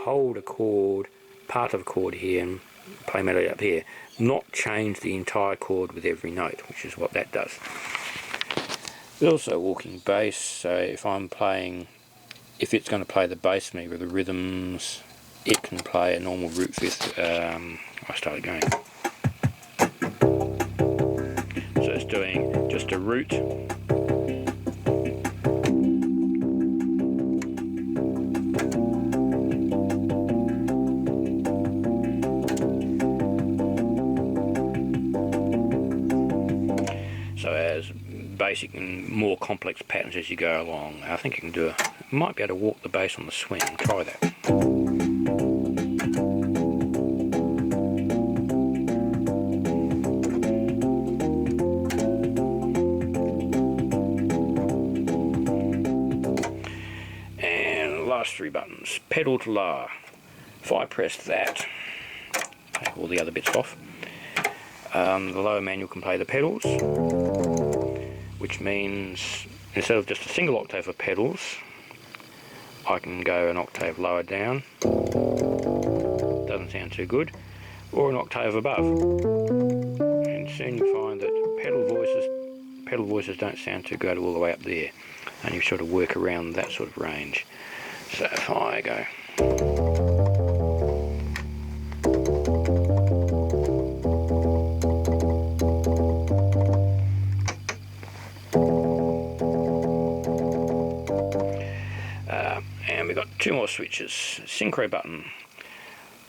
hold a chord, part of a chord here, and play melody up here, not change the entire chord with every note, which is what that does. There's also walking bass, so if I'm playing, if it's going to play the bass for me with the rhythms, it can play a normal root fifth. I started going. So it's doing just a root. So as basic and more complex patterns as you go along. I think you can do might be able to walk the bass on the swing. Try that. And last three buttons. Pedal to lower. If I press that, take all the other bits off. The lower manual can play the pedals, which means instead of just a single octave of pedals, I can go an octave lower down, doesn't sound too good, or an octave above, and soon you find that pedal voices don't sound too good all the way up there, and you sort of work around that sort of range. So if I go, and we've got two more switches. Synchro button.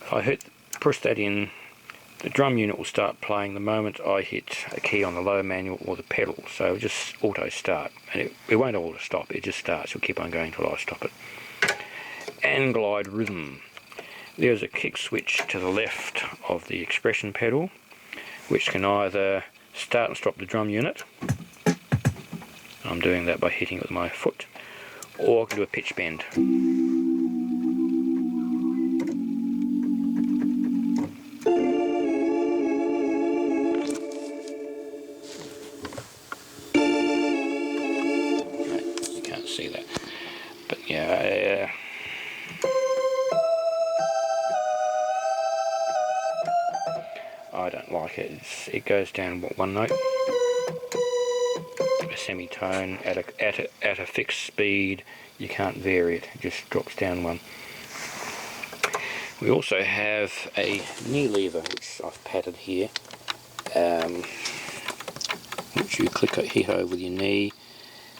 If I push that in, the drum unit will start playing the moment I hit a key on the lower manual or the pedal. So it'll just auto start, and it won't auto stop, it just starts. It'll keep on going until I stop it. And glide rhythm. There's a kick switch to the left of the expression pedal, which can either start and stop the drum unit. I'm doing that by hitting it with my foot, or I can do a pitch bend. You can't see that, but yeah. I don't like it. It goes down one note, a semitone at a fixed speed. You can't vary it. It just drops down one. We also have a knee lever, which I've padded here, which you hit over with your knee.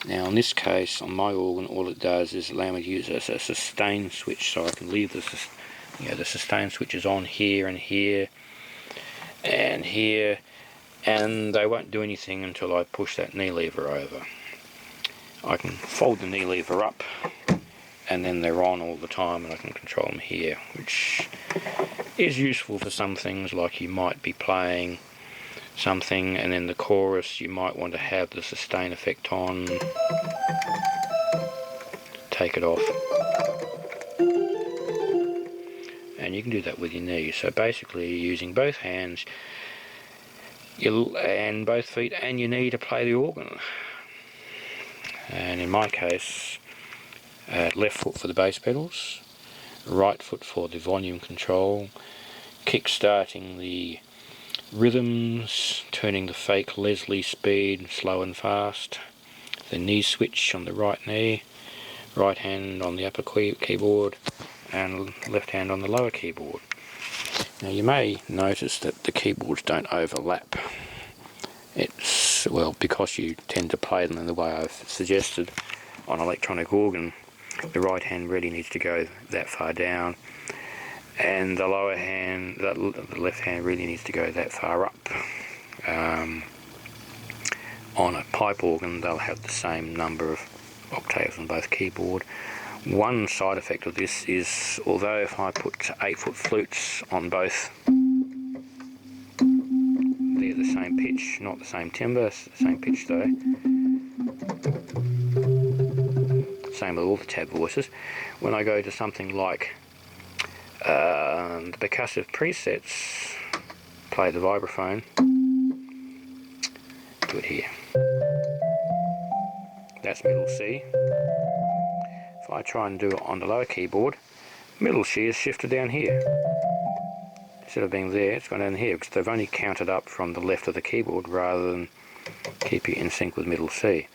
Now in this case, on my organ, all it does is allow me to use a sustain switch, so I can leave the sustain switches on here and here and here, and they won't do anything until I push that knee lever over. I can fold the knee lever up, and then they're on all the time, and I can control them here, which is useful for some things, like you might be playing something and then the chorus you might want to have the sustain effect on, take it off, and you can do that with your knee. So basically you're using both hands and both feet and your knee to play the organ. And in my case, left foot for the bass pedals, right foot for the volume control, kick starting the rhythms, turning the fake Leslie speed slow and fast, the knee switch on the right knee, right hand on the upper keyboard and left hand on the lower keyboard. Now you may notice that the keyboards don't overlap. It's, well, because you tend to play them in the way I've suggested on electronic organ, the right hand really needs to go that far down, and the lower hand, the left hand really needs to go that far up. On a pipe organ they'll have the same number of octaves on both keyboard. One side effect of this is, although if I put 8-foot flutes on both, they're the same pitch, not the same timbre, same pitch though. Same with all the tab voices. When I go to something like the percussive presets, play the vibraphone, do it here. That's middle C. If I try and do it on the lower keyboard, Middle shear is shifted down here. Instead of being there, it's gone down here because they've only counted up from the left of the keyboard rather than keep it in sync with middle C.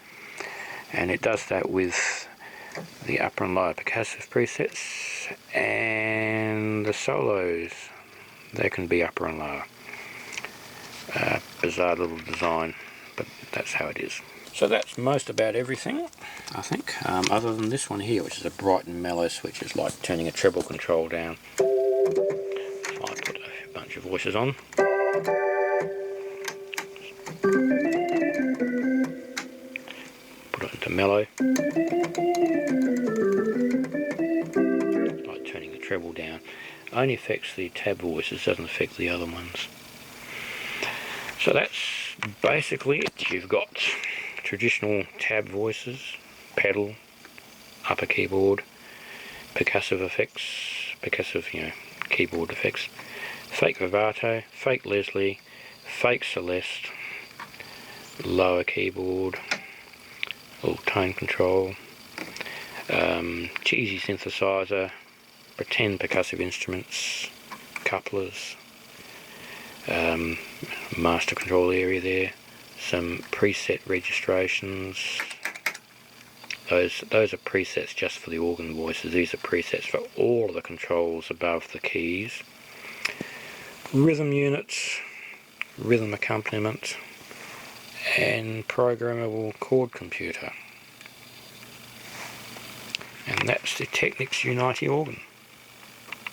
And it does that with the upper and lower percussive presets, and the solos, they can be upper and lower. Bizarre little design, but that's how it is. So that's most about everything, I think, other than this one here, which is a bright and mellow switch. It's like turning a treble control down. So I put a bunch of voices on. Put it into mellow. It's like turning the treble down. Only affects the tab voices, doesn't affect the other ones. So that's basically it. You've got traditional tab voices, pedal, upper keyboard, percussive effects, percussive, keyboard effects, fake vibrato, fake Leslie, fake Celeste, lower keyboard, all tone control, cheesy synthesizer, pretend percussive instruments, couplers, master control area there, some preset registrations. Those are presets just for the organ voices. These are presets for all of the controls above the keys. Rhythm units, rhythm accompaniment, and programmable chord computer. And that's the Technics U90 organ.